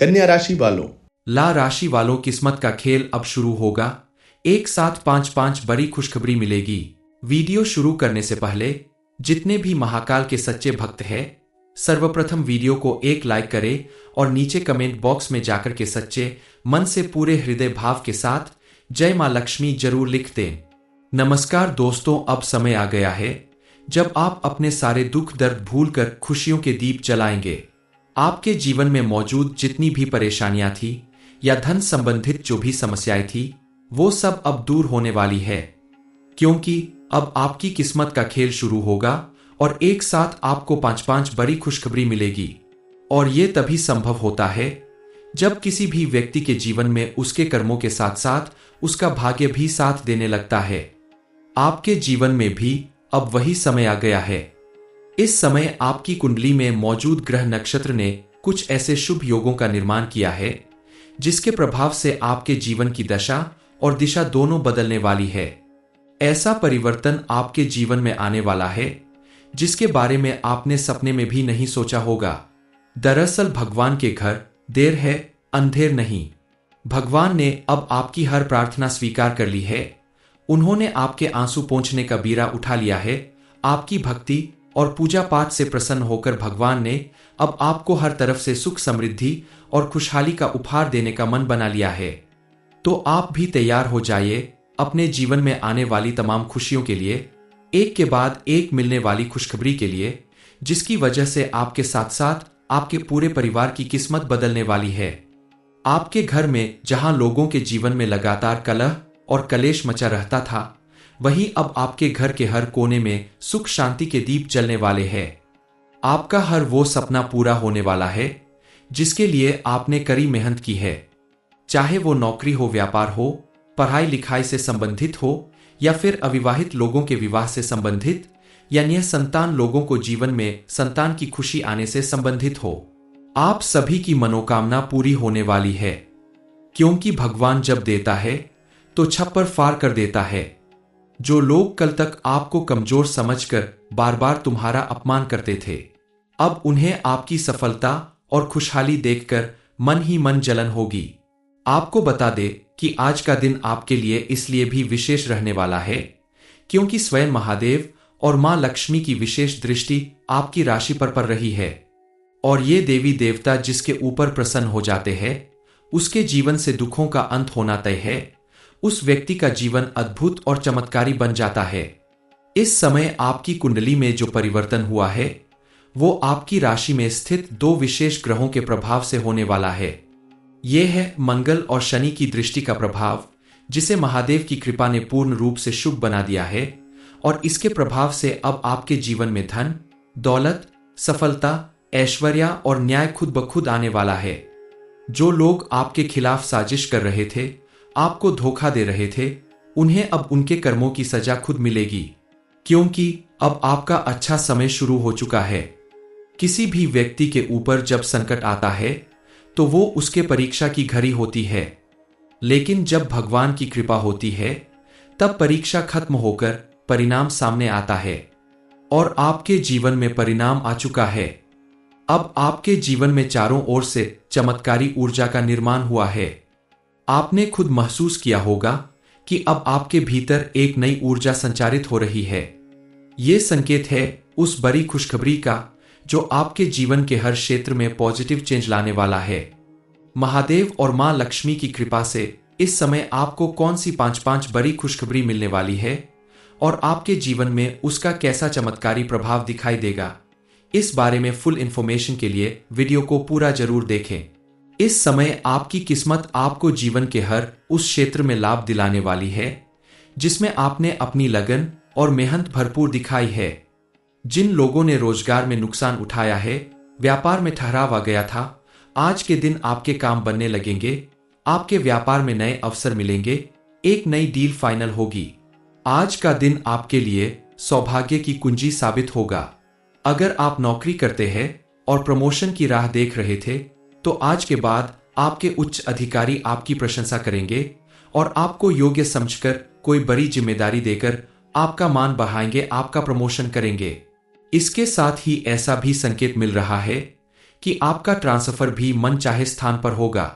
कन्या राशि वालों, ला राशि वालों किस्मत का खेल अब शुरू होगा। एक साथ पांच पांच बड़ी खुशखबरी मिलेगी। वीडियो शुरू करने से पहले जितने भी महाकाल के सच्चे भक्त हैं, सर्वप्रथम वीडियो को एक लाइक करें और नीचे कमेंट बॉक्स में जाकर के सच्चे मन से पूरे हृदय भाव के साथ जय मां लक्ष्मी जरूर लिख दें। नमस्कार दोस्तों, अब समय आ गया है जब आप अपने सारे दुख दर्द भूलकर खुशियों के दीप जलाएंगे। आपके जीवन में मौजूद जितनी भी परेशानियां थी या धन संबंधित जो भी समस्याएं थी, वो सब अब दूर होने वाली है, क्योंकि अब आपकी किस्मत का खेल शुरू होगा और एक साथ आपको पांच पांच बड़ी खुशखबरी मिलेगी। और ये तभी संभव होता है जब किसी भी व्यक्ति के जीवन में उसके कर्मों के साथ साथ उसका भाग्य भी साथ देने लगता है। आपके जीवन में भी अब वही समय आ गया है। इस समय आपकी कुंडली में मौजूद ग्रह नक्षत्र ने कुछ ऐसे शुभ योगों का निर्माण किया है जिसके प्रभाव से आपके जीवन की दशा और दिशा दोनों बदलने वाली है। ऐसा परिवर्तन आपके जीवन में आने वाला है जिसके बारे में आपने सपने में भी नहीं सोचा होगा। दरअसल भगवान के घर देर है अंधेर नहीं। भगवान ने अब आपकी हर प्रार्थना स्वीकार कर ली है। उन्होंने आपके आंसू पोंछने का बीड़ा उठा लिया है। आपकी भक्ति और पूजा पाठ से प्रसन्न होकर भगवान ने अब आपको हर तरफ से सुख समृद्धि और खुशहाली का उपहार देने का मन बना लिया है। तो आप भी तैयार हो जाइए अपने जीवन में आने वाली तमाम खुशियों के लिए, एक के बाद एक मिलने वाली खुशखबरी के लिए, जिसकी वजह से आपके साथ साथ आपके पूरे परिवार की किस्मत बदलने वाली है। आपके घर में जहां लोगों के जीवन में लगातार कलह और कलेश मचा रहता था, वहीं अब आपके घर के हर कोने में सुख शांति के दीप जलने वाले हैं। आपका हर वो सपना पूरा होने वाला है जिसके लिए आपने कड़ी मेहनत की है, चाहे वो नौकरी हो, व्यापार हो, पढ़ाई लिखाई से संबंधित हो या फिर अविवाहित लोगों के विवाह से संबंधित या निसंतान लोगों को जीवन में संतान की खुशी आने से संबंधित हो। आप सभी की मनोकामना पूरी होने वाली है, क्योंकि भगवान जब देता है तो छप्पर फाड़ कर देता है। जो लोग कल तक आपको कमजोर समझकर बार बार तुम्हारा अपमान करते थे, अब उन्हें आपकी सफलता और खुशहाली देखकर मन ही मन जलन होगी। आपको बता दे कि आज का दिन आपके लिए इसलिए भी विशेष रहने वाला है क्योंकि स्वयं महादेव और मां लक्ष्मी की विशेष दृष्टि आपकी राशि पर पड़ रही है। और ये देवी देवता जिसके ऊपर प्रसन्न हो जाते हैं, उसके जीवन से दुखों का अंत होना तय है। उस व्यक्ति का जीवन अद्भुत और चमत्कारी बन जाता है। इस समय आपकी कुंडली में जो परिवर्तन हुआ है वो आपकी राशि में स्थित दो विशेष ग्रहों के प्रभाव से होने वाला है। यह है मंगल और शनि की दृष्टि का प्रभाव, जिसे महादेव की कृपा ने पूर्ण रूप से शुभ बना दिया है। और इसके प्रभाव से अब आपके जीवन में धन, दौलत, सफलता, ऐश्वर्य और न्याय खुद ब खुद आने वाला है। जो लोग आपके खिलाफ साजिश कर रहे थे, आपको धोखा दे रहे थे, उन्हें अब उनके कर्मों की सजा खुद मिलेगी, क्योंकि अब आपका अच्छा समय शुरू हो चुका है। किसी भी व्यक्ति के ऊपर जब संकट आता है तो वो उसके परीक्षा की घड़ी होती है, लेकिन जब भगवान की कृपा होती है तब परीक्षा खत्म होकर परिणाम सामने आता है। और आपके जीवन में परिणाम आ चुका है। अब आपके जीवन में चारों ओर से चमत्कारी ऊर्जा का निर्माण हुआ है। आपने खुद महसूस किया होगा कि अब आपके भीतर एक नई ऊर्जा संचारित हो रही है। ये संकेत है उस बड़ी खुशखबरी का जो आपके जीवन के हर क्षेत्र में पॉजिटिव चेंज लाने वाला है। महादेव और मां लक्ष्मी की कृपा से इस समय आपको कौन सी पांच पांच बड़ी खुशखबरी मिलने वाली है और आपके जीवन में उसका कैसा चमत्कारी प्रभाव दिखाई देगा, इस बारे में फुल इंफॉर्मेशन के लिए वीडियो को पूरा जरूर देखें। इस समय आपकी किस्मत आपको जीवन के हर उस क्षेत्र में लाभ दिलाने वाली है जिसमें आपने अपनी लगन और मेहनत भरपूर दिखाई है। जिन लोगों ने रोजगार में नुकसान उठाया है, व्यापार में ठहराव आ गया था, आज के दिन आपके काम बनने लगेंगे। आपके व्यापार में नए अवसर मिलेंगे, एक नई डील फाइनल होगी। आज का दिन आपके लिए सौभाग्य की कुंजी साबित होगा। अगर आप नौकरी करते हैं और प्रमोशन की राह देख रहे थे, तो आज के बाद आपके उच्च अधिकारी आपकी प्रशंसा करेंगे और आपको योग्य समझकर कोई बड़ी जिम्मेदारी देकर आपका मान बढ़ाएंगे, आपका प्रमोशन करेंगे। इसके साथ ही ऐसा भी संकेत मिल रहा है कि आपका ट्रांसफर भी मनचाहे स्थान पर होगा।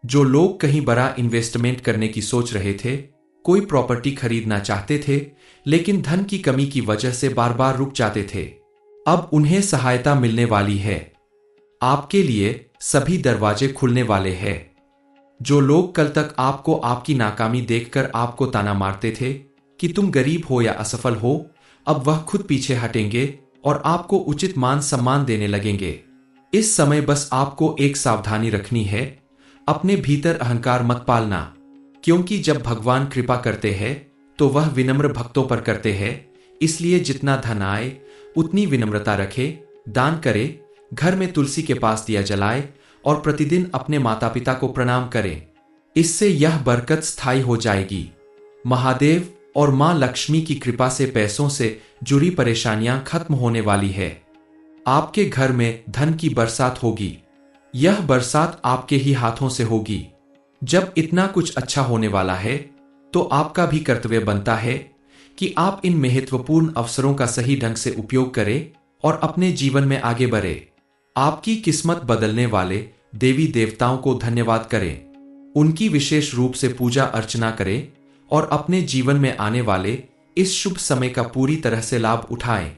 जो लोग कहीं बड़ा इन्वेस्टमेंट करने की सोच रहे थे, कोई प्रॉपर्टी खरीदना चाहते थे, लेकिन धन की कमी की वजह से बार बार रुक जाते थे, अब उन्हें सहायता मिलने वाली है। आपके लिए सभी दरवाजे खुलने वाले हैं। जो लोग कल तक आपको आपकी नाकामी देखकर आपको ताना मारते थे कि तुम गरीब हो या असफल हो, अब वह खुद पीछे हटेंगे और आपको उचित मान सम्मान देने लगेंगे। इस समय बस आपको एक सावधानी रखनी है, अपने भीतर अहंकार मत पालना, क्योंकि जब भगवान कृपा करते हैं तो वह विनम्र भक्तों पर करते हैं। इसलिए जितना धन आए उतनी विनम्रता रखे, दान करे, घर में तुलसी के पास दिया जलाए और प्रतिदिन अपने माता पिता को प्रणाम करें। इससे यह बरकत स्थायी हो जाएगी। महादेव और मां लक्ष्मी की कृपा से पैसों से जुड़ी परेशानियां खत्म होने वाली है। आपके घर में धन की बरसात होगी। यह बरसात आपके ही हाथों से होगी। जब इतना कुछ अच्छा होने वाला है तो आपका भी कर्तव्य बनता है कि आप इन महत्वपूर्ण अवसरों का सही ढंग से उपयोग करें और अपने जीवन में आगे बढ़े। आपकी किस्मत बदलने वाले देवी देवताओं को धन्यवाद करें, उनकी विशेष रूप से पूजा अर्चना करें और अपने जीवन में आने वाले इस शुभ समय का पूरी तरह से लाभ उठाएं।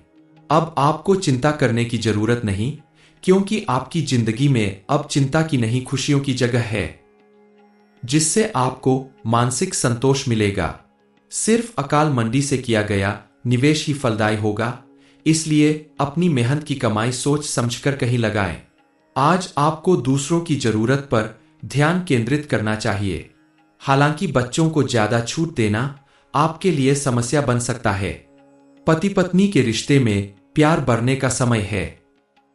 अब आपको चिंता करने की जरूरत नहीं, क्योंकि आपकी जिंदगी में अब चिंता की नहीं खुशियों की जगह है, जिससे आपको मानसिक संतोष मिलेगा। सिर्फ अकाल मंडी से किया गया निवेश ही फलदायी होगा, इसलिए अपनी मेहनत की कमाई सोच समझकर कहीं लगाएं। आज आपको दूसरों की जरूरत पर ध्यान केंद्रित करना चाहिए। हालांकि बच्चों को ज्यादा छूट देना आपके लिए समस्या बन सकता है। पति पत्नी के रिश्ते में प्यार बढ़ने का समय है।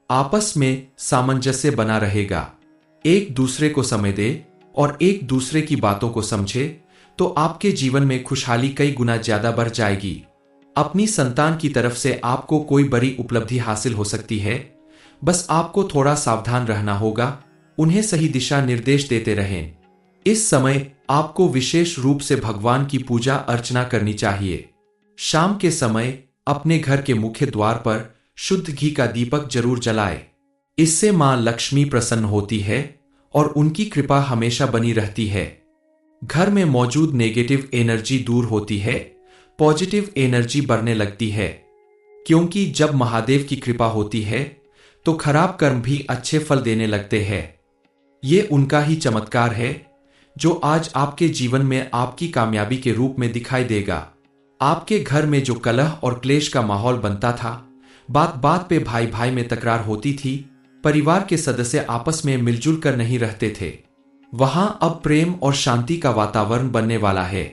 आपस में सामंजस्य बना रहेगा। एक दूसरे को समय दे और एक दूसरे की बातों को समझे तो आपके जीवन में खुशहाली कई गुना ज्यादा बढ़ जाएगी। अपनी संतान की तरफ से आपको कोई बड़ी उपलब्धि हासिल हो सकती है। बस आपको थोड़ा सावधान रहना होगा, उन्हें सही दिशा निर्देश देते रहें। इस समय आपको विशेष रूप से भगवान की पूजा अर्चना करनी चाहिए। शाम के समय अपने घर के मुख्य द्वार पर शुद्ध घी का दीपक जरूर जलाए। इससे मां लक्ष्मी प्रसन्न होती है और उनकी कृपा हमेशा बनी रहती है। घर में मौजूद नेगेटिव एनर्जी दूर होती है, पॉजिटिव एनर्जी बढ़ने लगती है, क्योंकि जब महादेव की कृपा होती है तो खराब कर्म भी अच्छे फल देने लगते हैं। ये उनका ही चमत्कार है जो आज आपके जीवन में आपकी कामयाबी के रूप में दिखाई देगा। आपके घर में जो कलह और क्लेश का माहौल बनता था, बात बात पे भाई भाई में तकरार होती थी, परिवार के सदस्य आपस में मिलजुल कर नहीं रहते थे, वहां अब प्रेम और शांति का वातावरण बनने वाला है।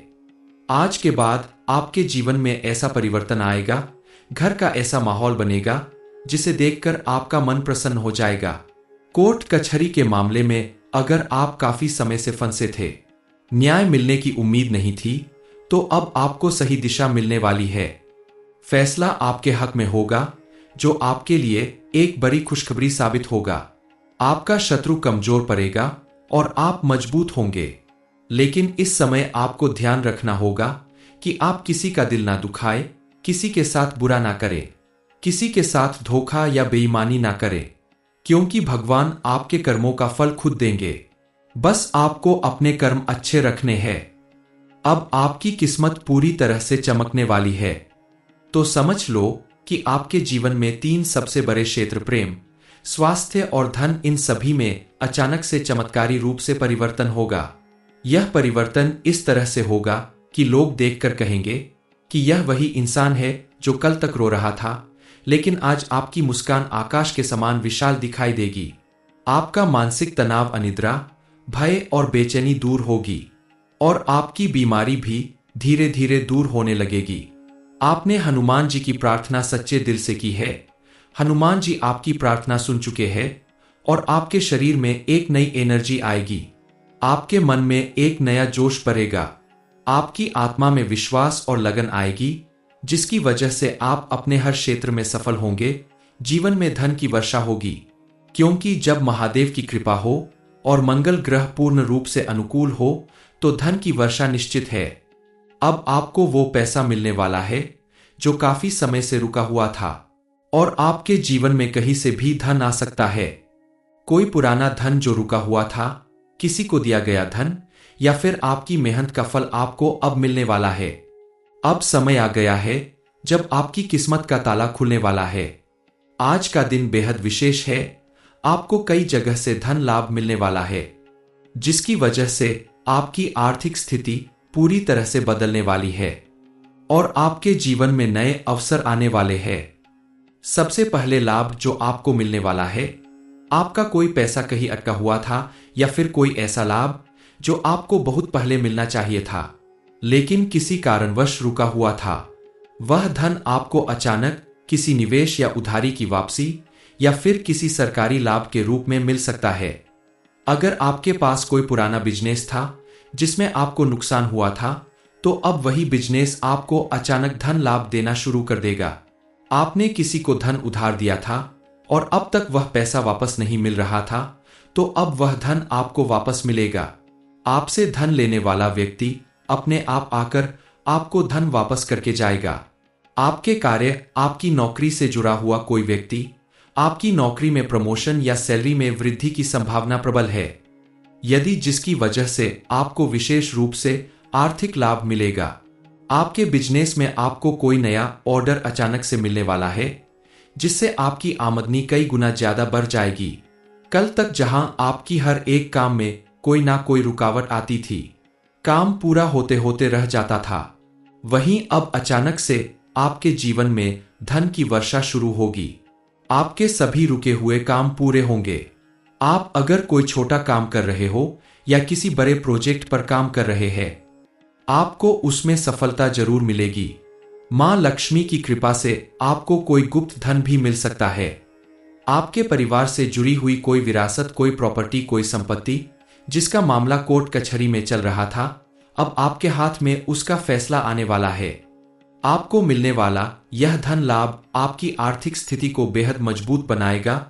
आज के बाद आपके जीवन में ऐसा परिवर्तन आएगा, घर का ऐसा माहौल बनेगा जिसे देखकर आपका मन प्रसन्न हो जाएगा। कोर्ट कचहरी के मामले में अगर आप काफी समय से फंसे थे, न्याय मिलने की उम्मीद नहीं थी, तो अब आपको सही दिशा मिलने वाली है। फैसला आपके हक में होगा, जो आपके लिए एक बड़ी खुशखबरी साबित होगा। आपका शत्रु कमजोर पड़ेगा और आप मजबूत होंगे। लेकिन इस समय आपको ध्यान रखना होगा कि आप किसी का दिल ना दुखाए, किसी के साथ बुरा ना करें, किसी के साथ धोखा या बेईमानी ना करें, क्योंकि भगवान आपके कर्मों का फल खुद देंगे। बस आपको अपने कर्म अच्छे रखने हैं। अब आपकी किस्मत पूरी तरह से चमकने वाली है। तो समझ लो कि आपके जीवन में 3 सबसे बड़े क्षेत्र प्रेम, स्वास्थ्य और धन, इन सभी में अचानक से चमत्कारी रूप से परिवर्तन होगा। यह परिवर्तन इस तरह से होगा कि लोग देखकर कहेंगे कि यह वही इंसान है जो कल तक रो रहा था, लेकिन आज आपकी मुस्कान आकाश के समान विशाल दिखाई देगी। आपका मानसिक तनाव, अनिद्रा, भय और बेचैनी दूर होगी और आपकी बीमारी भी धीरे धीरे दूर होने लगेगी। आपने हनुमान जी की प्रार्थना सच्चे दिल से की है। हनुमान जी आपकी प्रार्थना सुन चुके हैं और आपके शरीर में एक नई एनर्जी आएगी। आपके मन में एक नया जोश भरेगा। आपकी आत्मा में विश्वास और लगन आएगी, जिसकी वजह से आप अपने हर क्षेत्र में सफल होंगे। जीवन में धन की वर्षा होगी, क्योंकि जब महादेव की कृपा हो और मंगल ग्रह पूर्ण रूप से अनुकूल हो तो धन की वर्षा निश्चित है। अब आपको वो पैसा मिलने वाला है जो काफी समय से रुका हुआ था और आपके जीवन में कहीं से भी धन आ सकता है। कोई पुराना धन जो रुका हुआ था, किसी को दिया गया धन, या फिर आपकी मेहनत का फल आपको अब मिलने वाला है। अब समय आ गया है जब आपकी किस्मत का ताला खुलने वाला है। आज का दिन बेहद विशेष है। आपको कई जगह से धन लाभ मिलने वाला है, जिसकी वजह से आपकी आर्थिक स्थिति पूरी तरह से बदलने वाली है और आपके जीवन में नए अवसर आने वाले हैं। सबसे पहले लाभ जो आपको मिलने वाला है, आपका कोई पैसा कहीं अटका हुआ था या फिर कोई ऐसा लाभ जो आपको बहुत पहले मिलना चाहिए था लेकिन किसी कारणवश रुका हुआ था। वह धन आपको अचानक किसी निवेश या उधारी की वापसी या फिर किसी सरकारी लाभ के रूप में मिल सकता है। अगर आपके पास कोई पुराना बिजनेस था जिसमें आपको नुकसान हुआ था, तो अब वही बिजनेस आपको अचानक धन लाभ देना शुरू कर देगा। आपने किसी को धन उधार दिया था और अब तक वह पैसा वापस नहीं मिल रहा था, तो अब वह धन आपको वापस मिलेगा। आपसे धन लेने वाला व्यक्ति अपने आप आकर आपको धन वापस करके जाएगा। आपके कार्य, आपकी नौकरी से जुड़ा हुआ कोई व्यक्ति, आपकी नौकरी में प्रमोशन या सैलरी में वृद्धि की संभावना प्रबल है, यदि जिसकी वजह से आपको विशेष रूप से आर्थिक लाभ मिलेगा। आपके बिजनेस में आपको कोई नया ऑर्डर अचानक से मिलने वाला है, जिससे आपकी आमदनी कई गुना ज्यादा बढ़ जाएगी। कल तक जहां आपकी हर एक काम में कोई ना कोई रुकावट आती थी, काम पूरा होते होते रह जाता था, वहीं अब अचानक से आपके जीवन में धन की वर्षा शुरू होगी। आपके सभी रुके हुए काम पूरे होंगे। आप अगर कोई छोटा काम कर रहे हो या किसी बड़े प्रोजेक्ट पर काम कर रहे हैं, आपको उसमें सफलता जरूर मिलेगी। मां लक्ष्मी की कृपा से आपको कोई गुप्त धन भी मिल सकता है। आपके परिवार से जुड़ी हुई कोई विरासत, कोई प्रॉपर्टी, कोई संपत्ति जिसका मामला कोर्ट कचहरी में चल रहा था, अब आपके हाथ में उसका फैसला आने वाला है। आपको मिलने वाला यह धन लाभ आपकी आर्थिक स्थिति को बेहद मजबूत बनाएगा